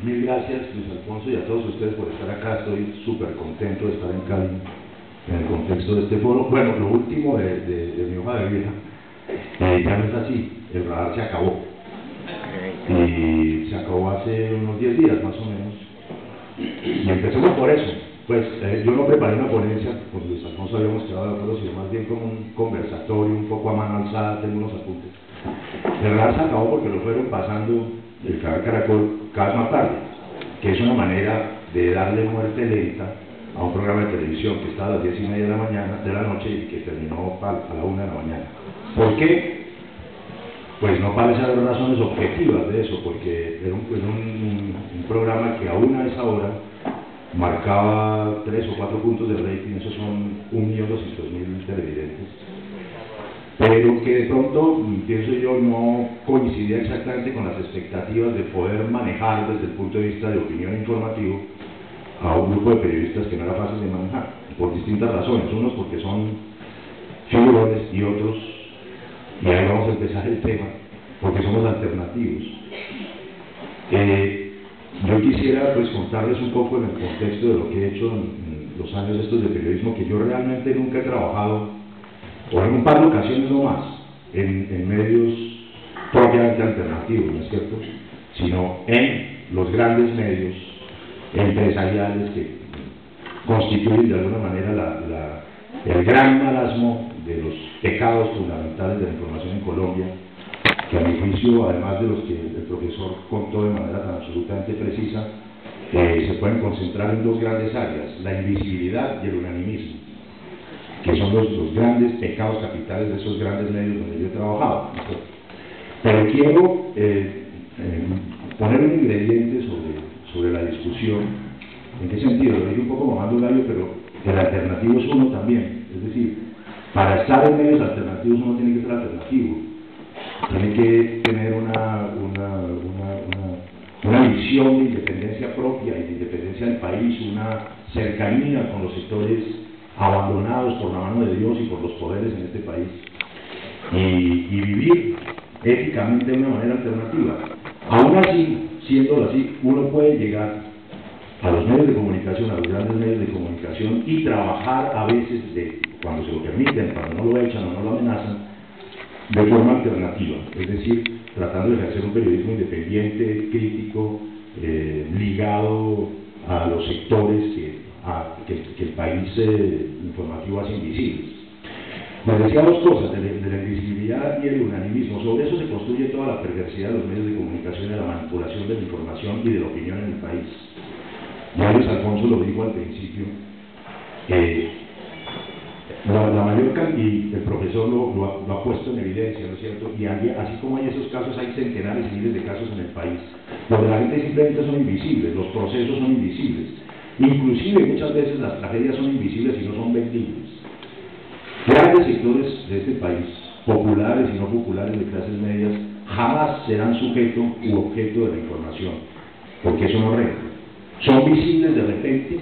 Mil gracias, Luis Alfonso, y a todos ustedes por estar acá. Estoy súper contento de estar en Cali en el contexto de este foro. Bueno, lo último de mi hoja de vida, ya no es así, el radar se acabó. Y se acabó hace unos 10 días más o menos. Y empecemos por eso. Pues yo no preparé una ponencia, con Luis Alfonso habíamos quedado de acuerdo, sino más bien como un conversatorio, un poco a mano alzada, tengo unos apuntes. El radar se acabó porque lo fueron pasando el canal Caracol cada vez más tarde, que es una manera de darle muerte lenta a un programa de televisión que estaba a las 10:30 de la noche y que terminó a la 1 de la mañana. ¿Por qué? Pues no parece haber razones objetivas de eso, porque era un programa que aún a esa hora marcaba 3 o 4 puntos de rating, esos son 1.200.000 televidentes, pero que de pronto, pienso yo, no coincidía exactamente con las expectativas de poder manejar desde el punto de vista de opinión informativo a un grupo de periodistas que no era fácil de manejar, por distintas razones, unos porque son figurones y otros, y ahí vamos a empezar el tema, porque somos alternativos. Yo quisiera pues contarles un poco en el contexto de lo que he hecho en los años estos de periodismo, que yo realmente nunca he trabajado, o en un par de ocasiones no más, en medios propiamente alternativos, ¿no es cierto?, sino en los grandes medios empresariales que constituyen de alguna manera el gran marasmo de los pecados fundamentales de la información en Colombia, que a mi juicio, además de los que el profesor contó de manera tan absolutamente precisa, se pueden concentrar en dos grandes áreas: la invisibilidad y el unanimismo, que son los grandes pecados capitales de esos grandes medios donde yo he trabajado. Pero quiero poner un ingrediente sobre la discusión. ¿En qué sentido? Lo dije un poco mamando gallo, pero el alternativo es uno también. Es decir, para estar en medios alternativos uno tiene que ser alternativo. Tiene que tener una visión de independencia propia y de independencia del país, una cercanía con los sectores abandonados por la mano de Dios y por los poderes en este país, y vivir éticamente de una manera alternativa. Aún así, siéndolo así, uno puede llegar a los medios de comunicación, a los grandes medios de comunicación, y trabajar a veces, cuando se lo permiten, cuando no lo echan o no lo amenazan, de forma alternativa, es decir, tratando de ejercer un periodismo independiente, crítico, ligado a los sectores que el país informativo hace invisibles. Les decía dos cosas, de la invisibilidad y el unanimismo. Sobre eso se construye toda la perversidad de los medios de comunicación y de la manipulación de la información y de la opinión en el país. Ya Luis Alfonso lo dijo al principio, la mayor cantidad, y el profesor lo ha puesto en evidencia, ¿no es cierto? Y así como hay esos casos, hay centenares y miles de casos en el país, donde la gente simplemente son invisibles, los procesos son invisibles, inclusive muchas veces las tragedias son invisibles y no son vendibles. Grandes sectores de este país, populares y no populares, de clases medias, jamás serán sujeto u objeto de la información, porque eso no renta. Son visibles de repente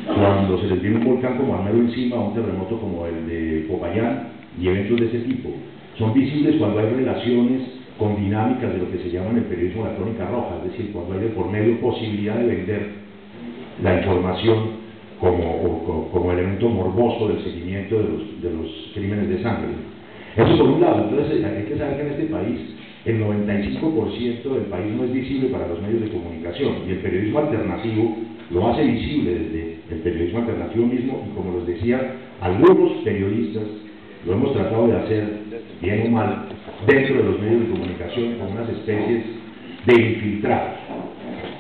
cuando se les viene un volcán como Armero encima, o un terremoto como el de Popayán y eventos de ese tipo. Son visibles cuando hay relaciones con dinámicas de lo que se llama en el periodismo la crónica roja, es decir, cuando hay de por medio posibilidad de vender la información como elemento morboso del seguimiento de los crímenes de sangre. Eso por un lado. Entonces hay que saber que en este país el 95% del país no es visible para los medios de comunicación, y el periodismo alternativo lo hace visible desde el periodismo alternativo mismo, y como les decía, algunos periodistas lo hemos tratado de hacer, bien o mal, dentro de los medios de comunicación, como unas especies de infiltrados.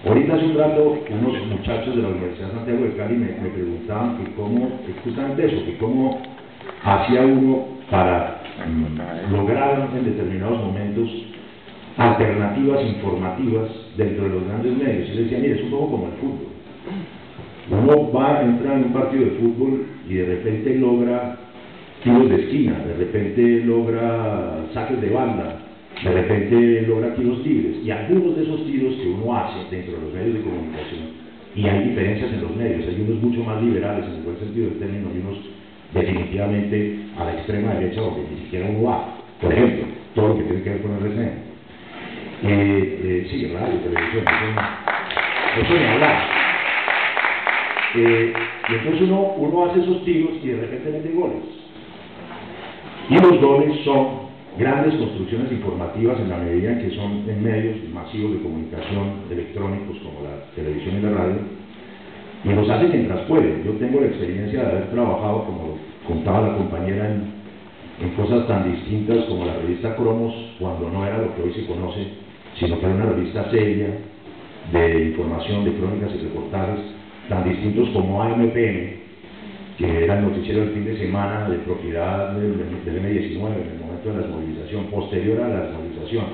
Ahorita hace un rato unos muchachos de la Universidad Santiago de Cali me preguntaban que cómo, justamente eso, que cómo hacía uno para lograr en determinados momentos alternativas informativas dentro de los grandes medios. Y yo decía, mire, es un poco como el fútbol. Uno va a entrar en un partido de fútbol y de repente logra tiros de esquina, de repente logra saques de banda, de repente logra tiros libres, y algunos de esos tiros que uno hace dentro de los medios de comunicación, y hay diferencias en los medios, hay unos mucho más liberales en el buen sentido del término y unos definitivamente a la extrema derecha donde ni siquiera uno va. Por ejemplo, todo lo que tiene que ver con el RCN. Sí, radio, televisión, eso ni hablar. Y entonces uno hace esos tiros y de repente mete goles. Y los goles son grandes construcciones informativas en la medida en que son en medios masivos de comunicación electrónicos como la televisión y la radio, y los hace mientras puede. Yo tengo la experiencia de haber trabajado, como contaba la compañera, en cosas tan distintas como la revista Cromos, cuando no era lo que hoy se conoce, sino que era una revista seria de información, de crónicas y reportajes, tan distintos como AMPM, que era el noticiero del fin de semana de propiedad del M19 en el momento de la desmovilización, posterior a la desmovilización.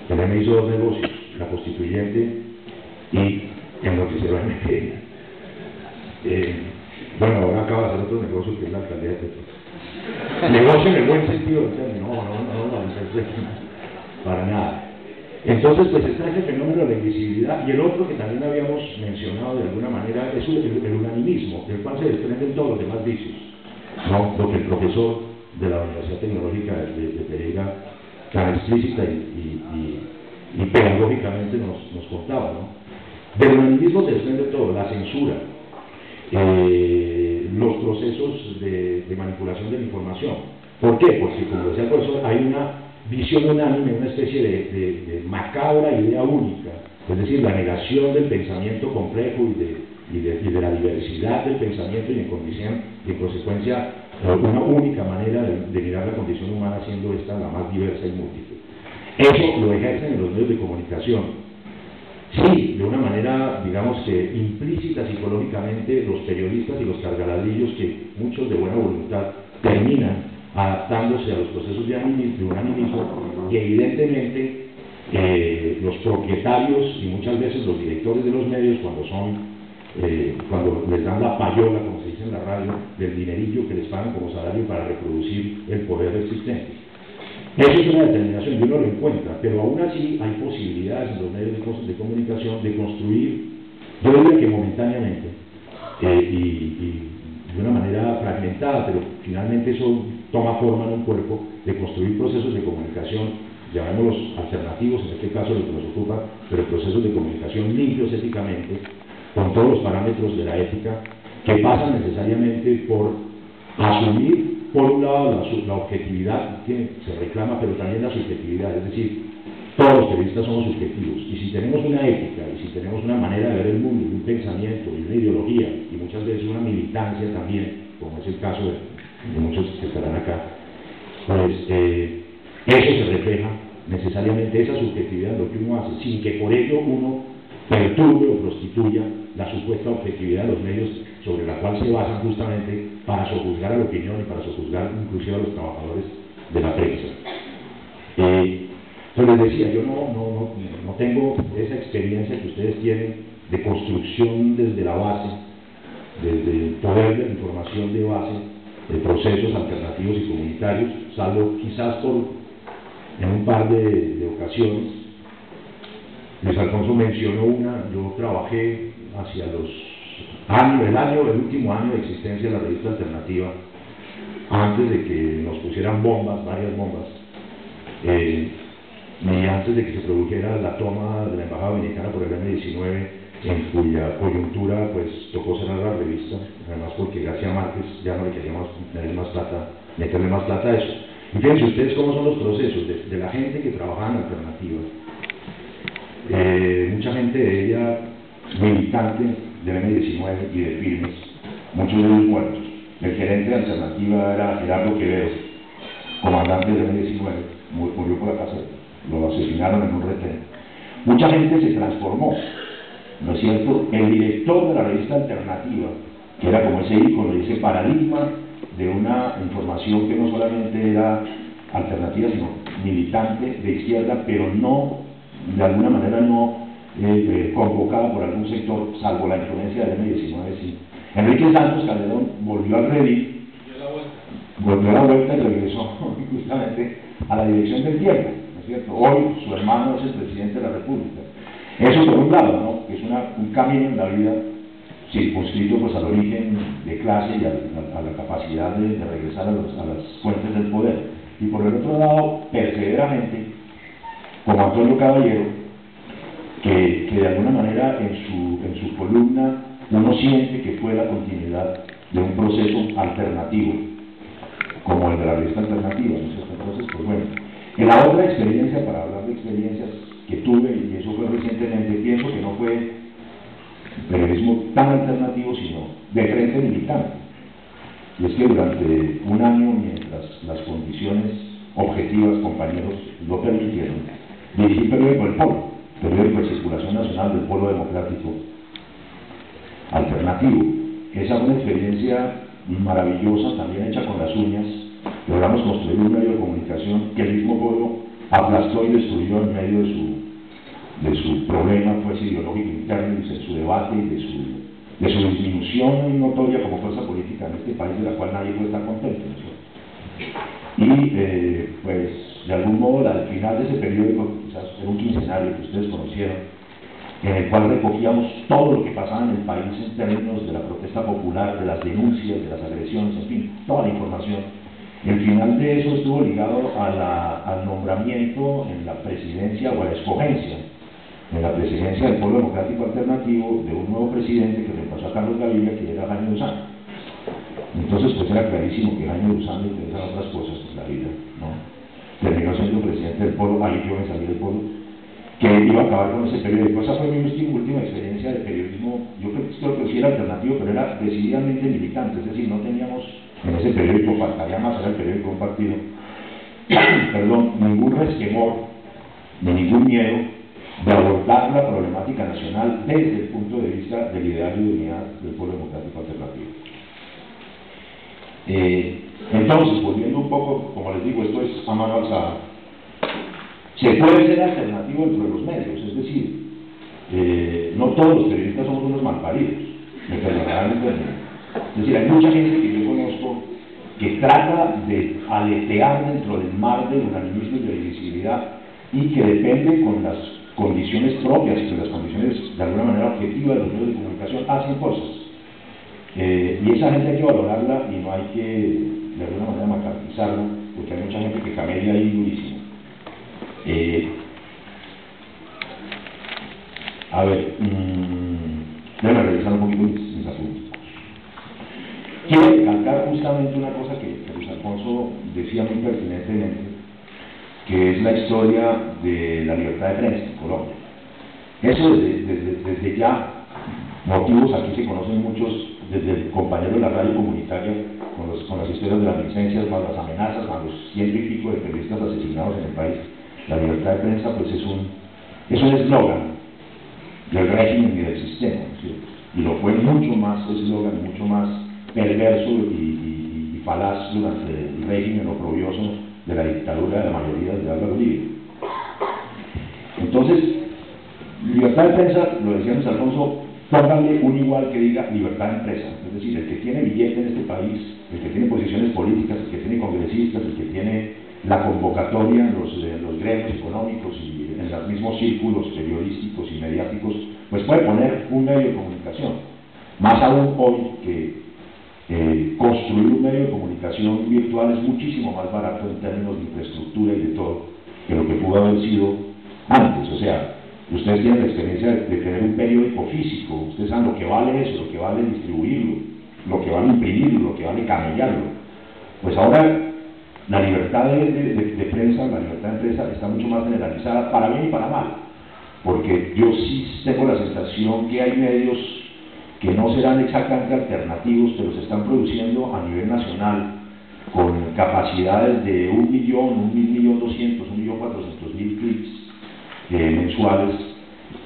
El M hizo dos negocios, la Constituyente y el noticiero AMPM. Bueno, ahora acaba de hacer otro negocio que es la alcaldía de Petro. Negocio en el buen sentido del término, no, para nada. Entonces, pues está ese fenómeno de la invisibilidad, y el otro que también habíamos mencionado de alguna manera es el unanimismo, del cual se desprenden todos los demás vicios, ¿no? Lo que el profesor de la Universidad Tecnológica de Pereira tan explícita y pedagógicamente nos contaba, ¿no? Del unanimismo se desprende todo, la censura, los procesos de manipulación de la información. ¿Por qué? Porque, como decía el profesor, hay una visión unánime, una especie de macabra idea única, es decir, la negación del pensamiento complejo y de la diversidad del pensamiento, y en consecuencia una única manera de mirar la condición humana, siendo esta la más diversa y múltiple. Eso lo ejercen en los medios de comunicación. Sí, de una manera, digamos que implícita psicológicamente, los periodistas y los cargaladillos, que muchos de buena voluntad terminan adaptándose a los procesos de unanimismo, y evidentemente los propietarios y muchas veces los directores de los medios, cuando les dan la payola, como se dice en la radio, del dinerillo que les pagan como salario para reproducir el poder existente. Eso es una determinación y uno lo encuentra, pero aún así hay posibilidades en los medios de comunicación de construir, yo diría que momentáneamente, y de una manera fragmentada, pero finalmente eso toma forma en un cuerpo, de construir procesos de comunicación, llamémoslos alternativos, en este caso lo que nos ocupa, pero procesos de comunicación limpios éticamente, con todos los parámetros de la ética, que pasan necesariamente por asumir, por un lado, la objetividad que se reclama, pero también la subjetividad, es decir, todos los periodistas somos subjetivos, y si tenemos una ética, y si tenemos una manera de ver el mundo, y un pensamiento, y una ideología, y muchas veces una militancia también, como es el caso de muchos que estarán acá, pues eso se refleja necesariamente, esa subjetividad de lo que uno hace, sin que por ello uno perturbe o prostituya la supuesta objetividad de los medios sobre la cual se basan justamente para sojuzgar a la opinión y para sojuzgar inclusive a los trabajadores de la prensa. Pues les decía, yo no tengo esa experiencia que ustedes tienen de construcción desde la base, desde el poder de la información de base, de procesos alternativos y comunitarios, salvo quizás en un par de ocasiones. Luis Alfonso mencionó una, yo trabajé hacia el último año de existencia de la revista Alternativa, antes de que nos pusieran bombas, varias bombas, y antes de que se produjera la toma de la Embajada Dominicana por el M19, en cuya coyuntura pues tocó cerrar la revista, además porque García Márquez ya no le queríamos meterle más plata a eso. Y fíjense ustedes cómo son los procesos de la gente que trabajaba en Alternativa. Mucha gente de ella militante del M19 y de firmes, muchos de ellos muertos. El gerente de Alternativa era Gerardo Quevedo, comandante del M19, murió por la casa, lo asesinaron en un retén. Mucha gente se transformó, ¿no es cierto? El director de la revista Alternativa, que era como ese ícono, ese paradigma de una información que no solamente era alternativa, sino militante de izquierda, pero no, de alguna manera no convocada por algún sector, salvo la influencia del M19, sí. Enrique Santos Calderón volvió al redil, volvió a la vuelta y regresó justamente a la dirección del tiempo, ¿no es cierto? Hoy su hermano es el presidente de la República. Eso por un lado, ¿no? Que es un camino en la vida circunscrito pues al origen de clase y a la capacidad de regresar a las fuentes del poder. Y por el otro lado, perseveramente, como Antonio Caballero, que de alguna manera en su columna uno siente que fue la continuidad de un proceso alternativo, como el de la revista Alternativa, ¿no es cierto? Entonces, pues bueno, en la otra experiencia, para hablar de experiencias que tuve, y eso fue recientemente, pienso que no fue periodismo tan alternativo, sino de frente militante. Y es que durante un año, mientras las condiciones objetivas, compañeros, lo permitieron, dirigí el periódico El Polo, periódico de circulación nacional del Polo Democrático Alternativo. Esa fue una experiencia maravillosa, también hecha con las uñas. Logramos construir un medio de comunicación que el mismo Polo aplastó y destruyó en medio de su problema pues, ideológico interno, y de su debate y de su disminución notoria como fuerza política en este país, de la cual nadie puede estar contento, ¿no? Y pues de algún modo al final de ese periódico, quizás era un quincenario que ustedes conocieron, en el cual recogíamos todo lo que pasaba en el país en términos de la protesta popular, de las denuncias, de las agresiones, en fin, toda la información. El final de eso estuvo ligado al nombramiento en la presidencia o a la escogencia en la presidencia del Polo Democrático Alternativo de un nuevo presidente que reemplazó a Carlos Gaviria, que era Jaime Duzán. Entonces pues era clarísimo que Jaime Duzán le interesaban otras cosas, pues la vida, ¿no? Terminó siendo presidente del Polo, ahí yo me salí del Polo, que iba a acabar con ese periódico. Esa fue mi última experiencia de periodismo. Yo creo que sí era alternativo, pero era decididamente militante, es decir, no teníamos en ese periódico, faltaría más, era el periódico de un partido, perdón, ningún resquemor, ni ningún miedo de abordar la problemática nacional desde el punto de vista del ideario de unidad del Polo Democrático Alternativo. Entonces, volviendo un poco, como les digo, esto es a mano alzada, se puede ser alternativo dentro de los medios, es decir, no todos los periodistas somos unos malparidos, me perdonarán el término. Es decir, hay mucha gente que yo conozco que trata de aletear dentro del mar del unanimismo y de la invisibilidad, y que depende con las condiciones propias y con las condiciones de alguna manera objetivas de los medios de comunicación hacen cosas. Y esa gente hay que valorarla y no hay que de alguna manera macartizarla, porque hay mucha gente que camella ahí durísimo. A ver, déjame revisar un poquito mis apuntes. Quiero recalcar justamente una cosa que Luis Alfonso decía muy pertinentemente, que es la historia de la libertad de prensa en Colombia. Eso desde ya, motivos aquí se conocen muchos, desde el compañero de la radio comunitaria, con las historias de las licencias, más las amenazas, más los 100 y pico de periodistas asesinados en el país. La libertad de prensa pues es un eslogan del régimen y del sistema, ¿sí? Y lo fue mucho más eslogan, mucho más perverso y falaz durante el régimen oprobioso de la dictadura de la mayoría de Álvaro Uribe. Entonces, libertad de prensa, lo decía Luis Alfonso, pónganle un igual que diga libertad de empresa, es decir, el que tiene billete en este país, el que tiene posiciones políticas, el que tiene congresistas, el que tiene la convocatoria en los gremios económicos y en los mismos círculos periodísticos y mediáticos, pues puede poner un medio de comunicación. Más aún hoy que construir un medio de comunicación virtual es muchísimo más barato en términos de infraestructura y de todo que lo que pudo haber sido antes. O sea, ustedes tienen la experiencia de tener un periódico físico, ustedes saben lo que vale eso, lo que vale distribuirlo, lo que vale imprimirlo, lo que vale camellarlo. Pues ahora la libertad de prensa, la libertad de prensa está mucho más generalizada, para bien y para mal, porque yo sí tengo la sensación que hay medios que no serán exactamente alternativos, pero se están produciendo a nivel nacional con capacidades de 1.000.000, 1.200.000, 1.400.000 clics mensuales,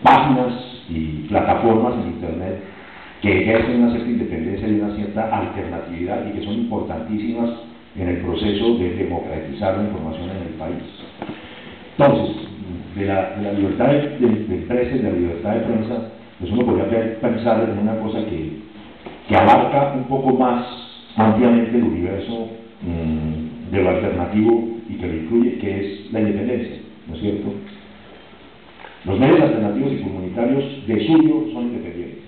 páginas y plataformas en internet que ejercen una cierta independencia y una cierta alternatividad y que son importantísimas en el proceso de democratizar la información en el país. Entonces, de la libertad de empresa y de la libertad de prensa, pues uno podría pensar en una cosa que abarca un poco más ampliamente el universo de lo alternativo y que lo incluye, que es la independencia, ¿no es cierto? Los medios alternativos y comunitarios de suyo son independientes,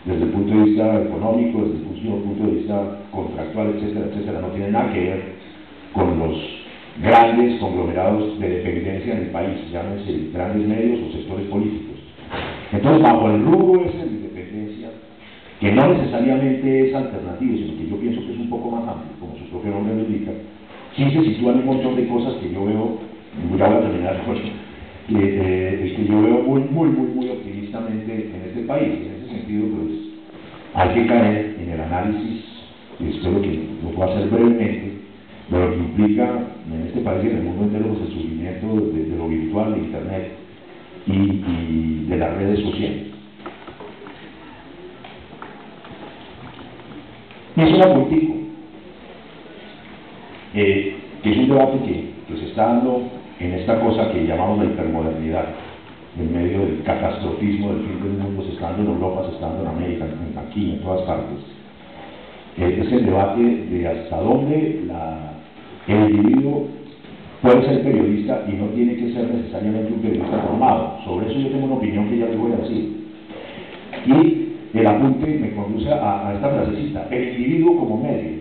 desde el punto de vista económico, desde el punto de vista contractual, etcétera, etcétera. No tienen nada que ver con los grandes conglomerados de dependencia en el país, llámense grandes medios o sectores políticos. Entonces, bajo el rubro este de independencia, que no necesariamente es alternativo, sino que yo pienso que es un poco más amplio, como su propio nombre lo indica, sí se sitúan un montón de cosas que yo veo, ya voy a terminar, que yo veo muy optimistamente en este país. En ese sentido, pues, hay que caer en el análisis, y espero que lo pueda hacer brevemente, de lo que implica en este país y en el mundo entero pues, el surgimiento de lo virtual, de Internet y de las redes sociales. Y es un apuntico, que es un debate que se está dando en esta cosa que llamamos la hipermodernidad, en medio del catastrofismo del fin del mundo. Se está dando en Europa, se está dando en América, aquí, en todas partes. Es el debate de hasta dónde el individuo puede ser periodista y no tiene que ser necesariamente un periodista formado. Sobre eso yo tengo una opinión que ya les voy a decir. Y el apunte me conduce a esta frasecita: el individuo como medio.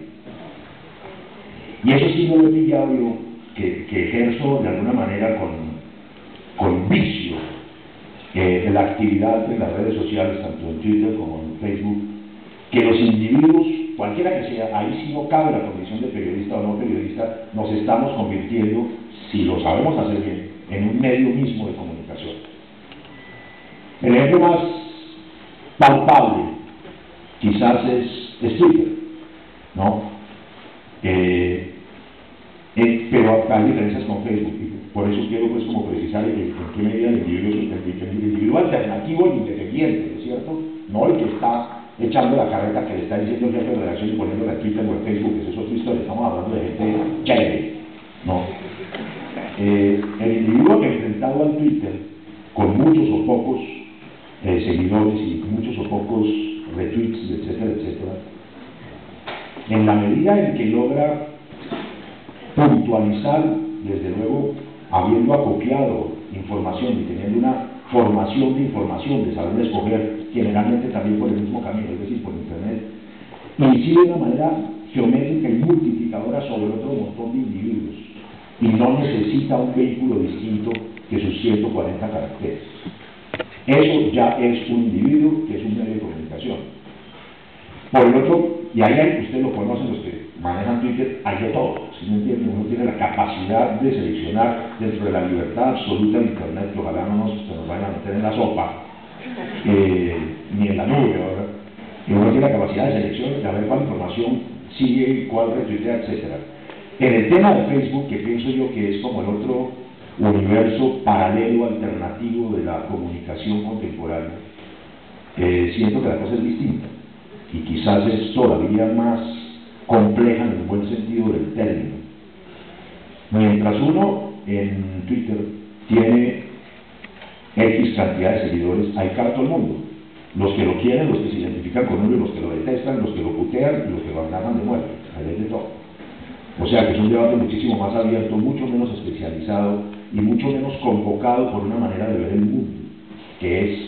Y eso sí no lo he pillado yo, que ejerzo de alguna manera con vicio en la actividad en las redes sociales, tanto en Twitter como en Facebook, que los individuos, cualquiera que sea, ahí sí no cabe la condición de periodista o no periodista, nos estamos convirtiendo, si lo sabemos hacer bien, en un medio mismo de comunicación. El ejemplo más palpable quizás es Twitter, ¿no? Pero hay diferencias con Facebook, y por eso quiero pues como precisar en qué medida el individuo alternativo e independiente, ¿no es cierto? No el que está echando la carreta que le está diciendo el jefe de redacción y poniéndole en Twitter o en Facebook, que eso es otra historia. Estamos hablando de gente chévere, ¿no? El individuo enfrentado al Twitter, con muchos o pocos seguidores y muchos o pocos retweets, etcétera, etcétera, en la medida en que logra puntualizar, desde luego, habiendo acopiado información y teniendo una formación de información, de saber escoger, generalmente también por el mismo camino, es decir, por Internet, incide de una manera geométrica y multiplicadora sobre otro montón de individuos y no necesita un vehículo distinto que sus 140 caracteres. Eso ya es un individuo que es un medio de comunicación. Por el otro, y ahí hay, ustedes lo conocen, los que manejan Twitter, hay de todo, ¿sí me entienden? Uno tiene la capacidad de seleccionar dentro de la libertad absoluta de Internet, que ojalá no se nos vayan a meter en la sopa, ni en la nube, ¿verdad? Y uno tiene la capacidad de selección, de ver cuál información sigue, cuál retuitea, etc. En el tema de Facebook, que pienso yo que es como el otro universo paralelo, alternativo de la comunicación contemporánea, siento que la cosa es distinta. Y quizás es todavía más compleja en el buen sentido del término. Mientras uno en Twitter tiene X cantidad de seguidores, hay para todo el mundo. Los que lo quieren, los que se identifican con uno, y los que lo detestan, los que lo putean y los que lo amenazan de muerte. Hay de todo. O sea que es un debate muchísimo más abierto, mucho menos especializado y mucho menos convocado por una manera de ver el mundo, que es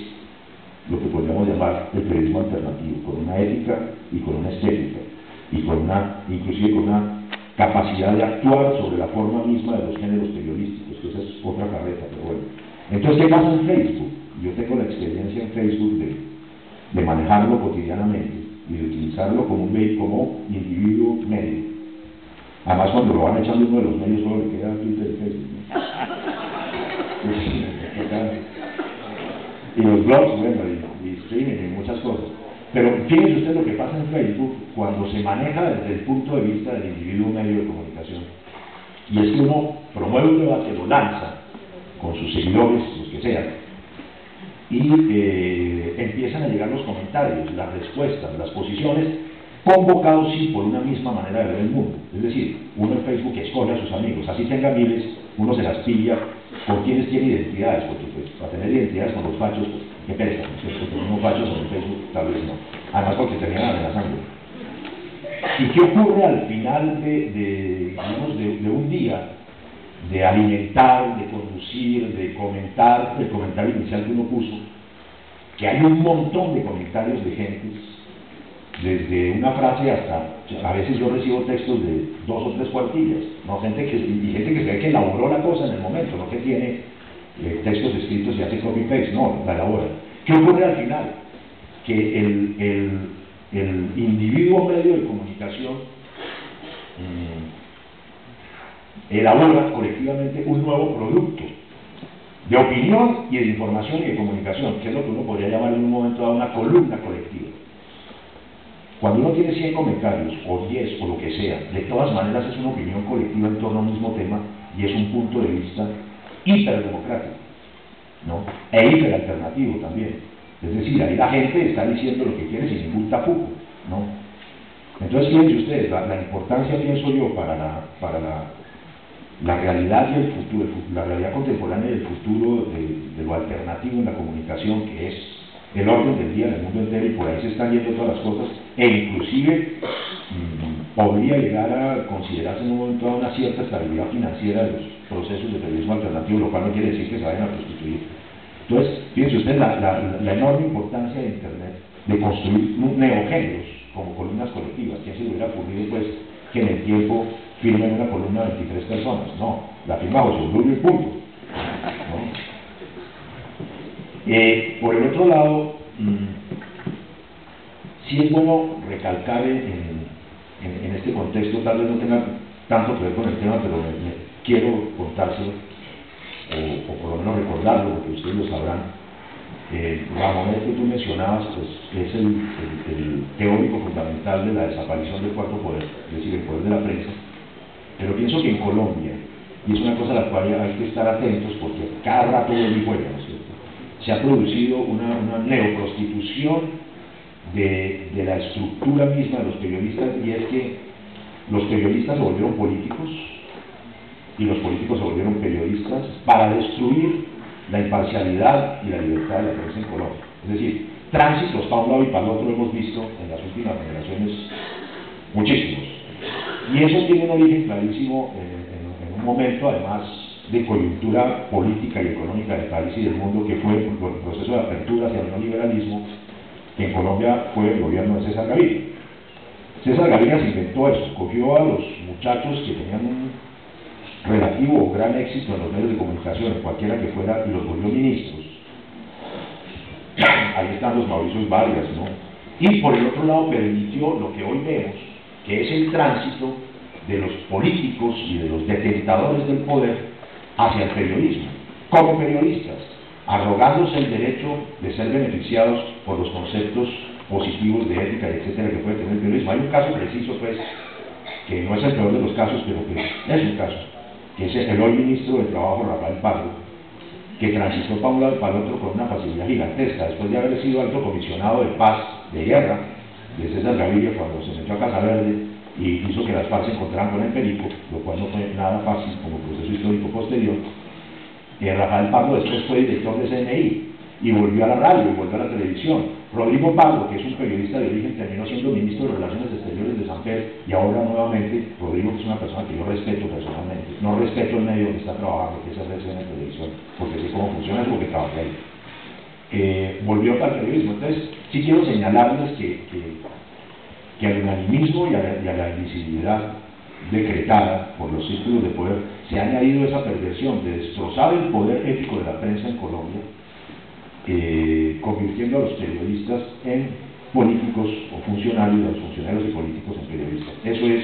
lo que podríamos llamar el periodismo alternativo, con una ética y con una estética, y con inclusive con una capacidad de actuar sobre la forma misma de los géneros periodísticos, que esa es otra carreta, pero bueno. Entonces, ¿qué pasa en Facebook? Yo tengo la experiencia en Facebook de manejarlo cotidianamente y de utilizarlo como como individuo medio. Además, cuando lo van echando uno de los medios, solo le queda Twitter y Facebook, ¿no? Y los blogs, bueno, y streaming y muchas cosas. Pero fíjense usted lo que pasa en Facebook cuando se maneja desde el punto de vista del individuo medio de comunicación. Y es que uno promueve un debate, lo lanza con sus seguidores, los que sean, y empiezan a llegar los comentarios, las respuestas, las posiciones, convocados sí por una misma manera de ver el mundo. Es decir, uno en Facebook escoge a sus amigos, así tenga miles, uno se las pilla con quienes tiene identidades, porque pues para tener identidades con los fachos, pues qué pereza, ¿no es cierto? Tener unos fachos en Facebook tal vez no, además porque terminan amenazando. ¿Y qué ocurre al final de un día de alimentar, de conducir, de comentar el comentario inicial que uno puso? Que hay un montón de comentarios de gentes desde una frase hasta, a veces yo recibo textos de 2 o 3 cuartillas, ¿no? Gente que se ve que elaboró la cosa en el momento, no que tiene textos escritos y hace copy-paste, no, la elabora. ¿Qué ocurre al final? Que el individuo medio de comunicación elabora colectivamente un nuevo producto de opinión y de información y de comunicación, que es lo que uno podría llamar en un momento dado una columna colectiva. Cuando uno tiene 100 comentarios, o 10, o lo que sea, de todas maneras es una opinión colectiva en torno a un mismo tema y es un punto de vista hiperdemocrático, ¿no? E hiperalternativo también. Es decir, ahí la gente está diciendo lo que quiere sin ningún tapujo, ¿no? Entonces, fíjense ustedes, la importancia, pienso yo, para la realidad y el futuro, la realidad contemporánea y el futuro de lo alternativo en la comunicación, que es el orden del día en el mundo entero, y por ahí se están yendo todas las cosas, e inclusive podría llegar a considerarse en un momento dado una cierta estabilidad financiera de los procesos de periodismo alternativo, lo cual no quiere decir que se vayan a prostituir. Entonces, fíjense ustedes la enorme importancia de Internet de construir neogéneros como columnas colectivas. ¿Quién se le hubiera ocurrido, pues, que en el tiempo firmen una columna de 23 personas? No, la firma José Obdulio y punto, ¿no? Por el otro lado, sí es bueno recalcar en este contexto, tal vez no tenga tanto que ver con el tema, pero quiero contárselo, o por lo menos recordarlo, porque ustedes lo sabrán. Ramón, que tú mencionabas, pues, es el teórico fundamental de la desaparición del cuarto poder, es decir, el poder de la prensa. Pero pienso que en Colombia, y es una cosa a la cual hay que estar atentos, porque cada rato vuelve y vuelve, ¿no es cierto?, se ha producido una neoprostitución de la estructura misma de los periodistas, y es que los periodistas se volvieron políticos y los políticos se volvieron periodistas para destruir la imparcialidad y la libertad de la prensa en Colombia. Es decir, tránsitos para un lado y para el otro hemos visto en las últimas generaciones muchísimos. Y eso tiene un origen clarísimo en un momento, además, de coyuntura política y económica del país y del mundo, que fue el proceso de apertura hacia el neoliberalismo, que en Colombia fue el gobierno de César Gaviria. César Gaviria se inventó eso, cogió a los muchachos que tenían un relativo o gran éxito en los medios de comunicación, cualquiera que fuera, y los volvió ministros. Ahí están los Mauricios Vargas, ¿no? Y por el otro lado permitió lo que hoy vemos, que es el tránsito de los políticos y de los detentadores del poder hacia el periodismo, como periodistas, arrogándose el derecho de ser beneficiados por los conceptos positivos de ética, etcétera, que puede tener el periodismo. Hay un caso preciso, pues, que no es el peor de los casos, pero que es un caso, que es el hoy ministro de Trabajo, Rafael Pardo, que transitó para un lado y para el otro con una facilidad gigantesca, después de haber sido alto comisionado de paz, de guerra, de César Gaviria, cuando se metió a Casa Verde y hizo que las FARC se encontraran con el Perico, lo cual no fue nada fácil como proceso histórico posterior. Rafael Pardo después fue director de CNI y volvió a la radio y volvió a la televisión. Rodrigo Pardo, que es un periodista de origen, terminó siendo ministro de Relaciones Exteriores de Sanfer, y ahora nuevamente Rodrigo, que es una persona que yo respeto personalmente, no respeto el medio donde está trabajando, que es RCN en televisión, porque sé cómo funciona, es porque trabajé ahí. Volvió al periodismo. Entonces, sí quiero señalarles que al unanimismo y a la invisibilidad decretada por los círculos de poder se ha añadido esa perversión de destrozar el poder ético de la prensa en Colombia, convirtiendo a los periodistas en políticos o funcionarios, a los funcionarios y políticos en periodistas. Eso es,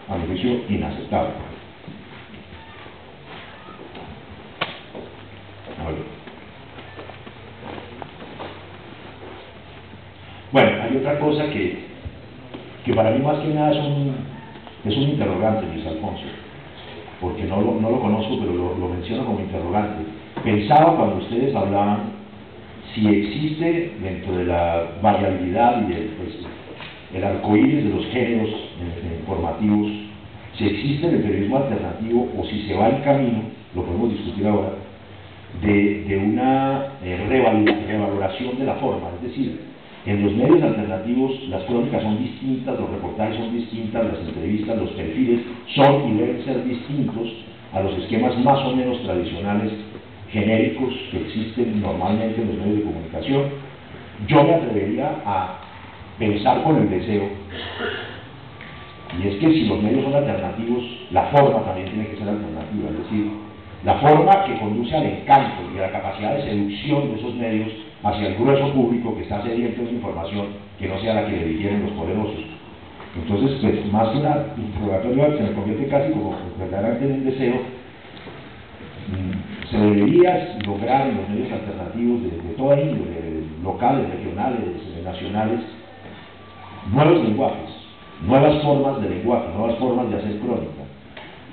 a mi juicio, inaceptable. Bueno, hay otra cosa que para mí más que nada es un interrogante, Luis Alfonso, porque no lo conozco, pero lo menciono como interrogante. Pensaba cuando ustedes hablaban si existe dentro de la variabilidad y el arcoíris de los géneros informativos, si existe en el periodismo alternativo o si se va el camino, lo podemos discutir ahora, de una revaloración de la forma. Es decir, en los medios alternativos las crónicas son distintas, los reportajes son distintas, las entrevistas, los perfiles son y deben ser distintos a los esquemas más o menos tradicionales, genéricos, que existen normalmente en los medios de comunicación. Yo me atrevería a pensar con el deseo, y es que si los medios son alternativos, la forma también tiene que ser alternativa, es decir, la forma que conduce al encanto y a la capacidad de seducción de esos medios hacia el grueso público que está sediento de información que no sea la que le digieren los poderosos. Entonces, pues, más que una interrogatoria, se me convierte casi como verdaderamente en un deseo. Se debería lograr en los medios alternativos de toda índole, locales, regionales, nacionales, nuevos lenguajes, nuevas formas de lenguaje, nuevas formas de hacer crónica,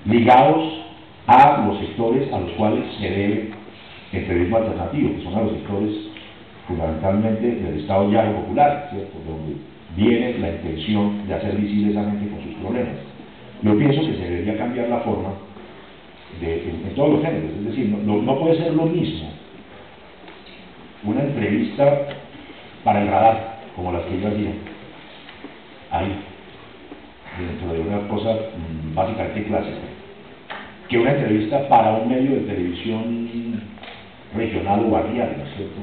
ligados a los sectores a los cuales se debe el periodismo alternativo, que son a los sectores fundamentalmente del Estado llano popular, ¿cierto?, donde viene la intención de hacer visible esa gente con sus problemas. Yo pienso que se debería cambiar la forma en todos los géneros, es decir, no puede ser lo mismo una entrevista para el radar, como las que yo hacía, ahí, dentro de una cosa básicamente clásica, que una entrevista para un medio de televisión regional o barrial, ¿no es cierto?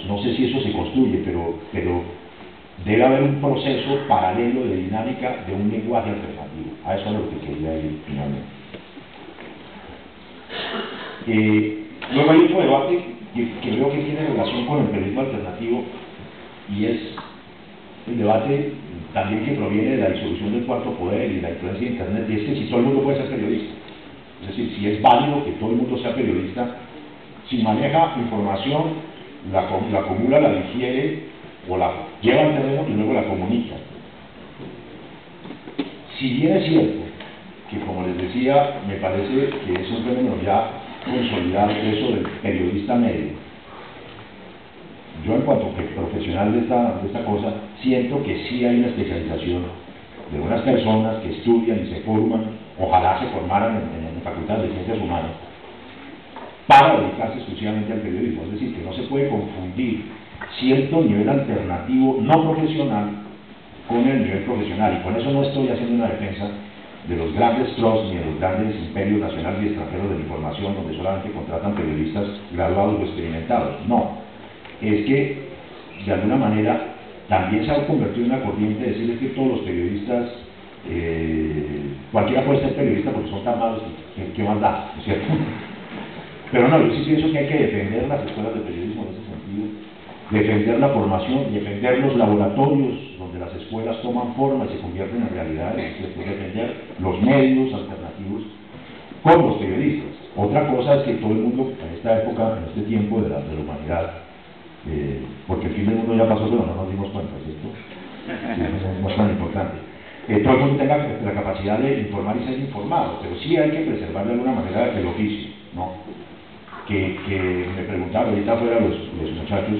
No sé si eso se construye, pero debe haber un proceso paralelo de dinámica de un lenguaje alternativo. A eso es lo que quería ir finalmente. Luego hay otro debate que veo que tiene relación con el periodismo alternativo, y es el debate también que proviene de la disolución del cuarto poder y la influencia de Internet, y es que si todo el mundo puede ser periodista, es decir, si es válido que todo el mundo sea periodista, si maneja información, la acumula, la digiere o la lleva al terreno y luego la comunica. Si bien es cierto que, como les decía, me parece que es un fenómeno ya consolidado eso del periodista medio, yo en cuanto que profesional de esta cosa, siento que sí hay una especialización de unas personas que estudian y se forman, ojalá se formaran en facultades de ciencias humanas, para dedicarse exclusivamente al periodismo. Es decir, que no se puede confundir cierto nivel alternativo no profesional con el nivel profesional, y con eso no estoy haciendo una defensa de los grandes trusts ni de los grandes imperios nacionales y extranjeros de la información, donde solamente contratan periodistas graduados o experimentados. No, es que de alguna manera también se ha convertido en una corriente de decirles que todos los periodistas, cualquiera puede ser periodista porque son tan malos que más da, ¿no es cierto? Pero no, yo sí pienso que hay que defender las escuelas de periodismo en ese sentido, defender la formación, defender los laboratorios donde las escuelas toman forma y se convierten en realidades, ¿cierto?, defender los medios alternativos con los periodistas. Otra cosa es que todo el mundo en esta época, en este tiempo de la humanidad, porque el fin del mundo ya pasó, pero no nos dimos cuenta, ¿cierto? Sí, no es tan importante. Todo el mundo tenga la capacidad de informar y ser informado, pero sí hay que preservar de alguna manera el oficio, ¿no? Que me preguntaban ahorita afuera los muchachos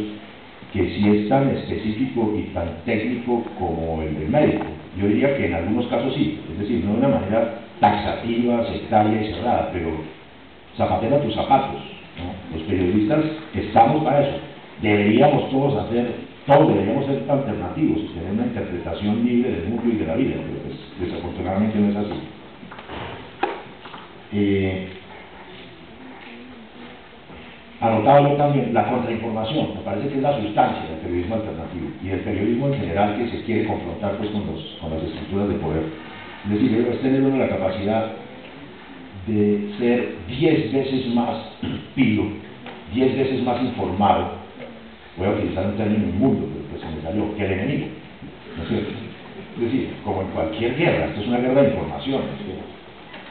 que si es tan específico y tan técnico como el del médico. Yo diría que en algunos casos sí, es decir, no de una manera taxativa, sectaria y cerrada, pero zapatera tus zapatos, ¿no? Los periodistas estamos para eso. Deberíamos todos deberíamos ser alternativos y tener una interpretación libre del mundo y de la vida, pero pues desafortunadamente no es así. Anotado también la contrainformación, me parece que es la sustancia del periodismo alternativo y del periodismo en general que se quiere confrontar pues con las estructuras de poder. Es decir, es tener uno la capacidad de ser 10 veces más pilo, 10 veces más informado. Voy a utilizar un término inmundo, pero pues se me salió, que el enemigo, ¿no es cierto? Es decir, como en cualquier guerra, esto es una guerra de información, ¿no es cierto?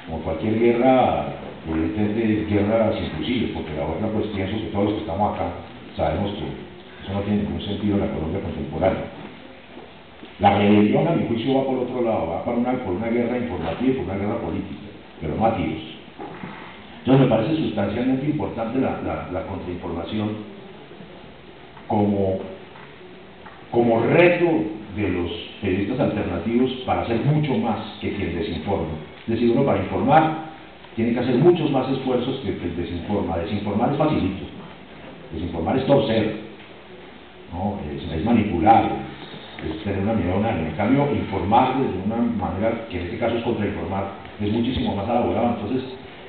Como cualquier guerra, evidentemente guerra sin fusiles, porque la otra pues pienso que todos los que estamos acá sabemos que eso no tiene ningún sentido en la Colombia contemporánea. La rebelión, a mi juicio, va por otro lado, va por una guerra informativa y por una guerra política, pero no a tiros. Entonces me parece sustancialmente importante la contrainformación como reto de los periodistas alternativos para hacer mucho más que quien desinforma. Es decir, uno para informar tiene que hacer muchos más esfuerzos que quien desinforma. Desinformar es facilito, desinformar es torcer, ¿no? Es manipular, es tener una mirada unánime. En cambio, informar de una manera que en este caso es contrainformar es muchísimo más elaborado. Entonces,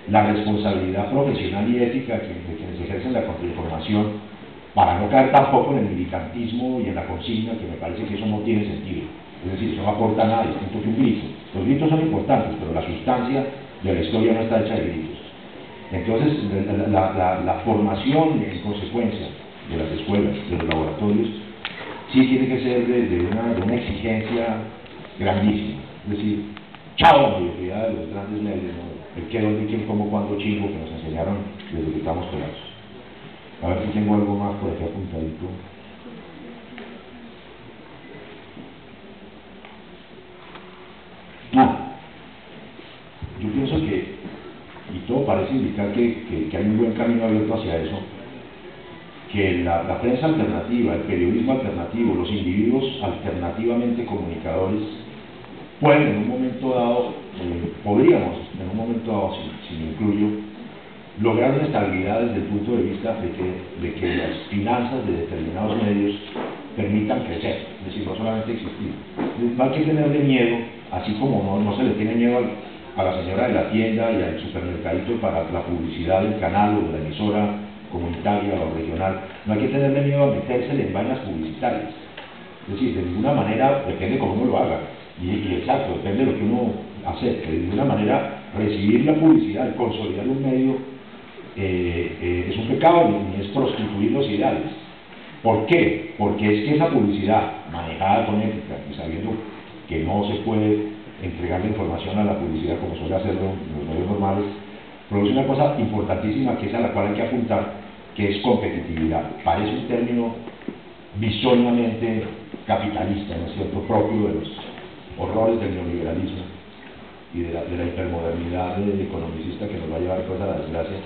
la responsabilidad profesional y ética de quienes ejercen la contrainformación para no caer tampoco en el militantismo y en la consigna, que me parece que eso no tiene sentido. Es decir, eso no aporta nada distinto que un grito. Los gritos son importantes, pero la sustancia de la historia no está hecha de gritos. Entonces, la formación en consecuencia de las escuelas, de los laboratorios, sí tiene que ser de una exigencia grandísima. Es decir, chao la mediocridad de los grandes medios, ¿no? El qué, dónde, quién, cómo, cuándo, chingo, que nos enseñaron desde que estamos pelados. A ver si tengo algo más por aquí apuntadito. Yo pienso que, y todo parece indicar que hay un buen camino abierto hacia eso, que la prensa alternativa, el periodismo alternativo, los individuos alternativamente comunicadores, pueden en un momento dado, podríamos en un momento dado, si me incluyo, lograr una estabilidad desde el punto de vista de que las finanzas de determinados medios permitan crecer, es decir, no solamente existir. No hay que tenerle miedo, así como no se le tiene miedo a la señora de la tienda y al supermercadito para la publicidad del canal o de la emisora comunitaria o regional, no hay que tenerle miedo a metérsele en vainas publicitarias. Es decir, de ninguna manera, depende cómo uno lo haga, y exacto, depende de lo que uno acepte, de ninguna manera recibir la publicidad, consolidar un medio, es un pecado ni es prostituir los ideales. ¿Por qué? Porque es que esa publicidad manejada con ética y sabiendo que no se puede entregar la información a la publicidad como suele hacerlo en los medios normales, produce una cosa importantísima que es a la cual hay que apuntar, que es competitividad. Parece un término bisoñamente capitalista, ¿no es cierto?, propio de los horrores del neoliberalismo y de la hipermodernidad economicista que nos va a llevar pues a la desgracia.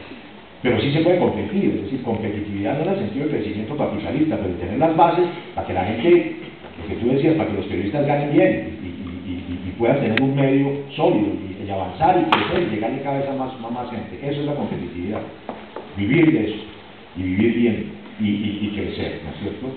Pero sí se puede competir, es decir, competitividad no en el sentido de crecimiento capitalista, pero tener las bases para que la gente, lo que tú decías, para que los periodistas ganen bien y puedan tener un medio sólido y avanzar y crecer y llegarle cada vez a más gente. Eso es la competitividad, vivir de eso y vivir bien y crecer, ¿no es cierto?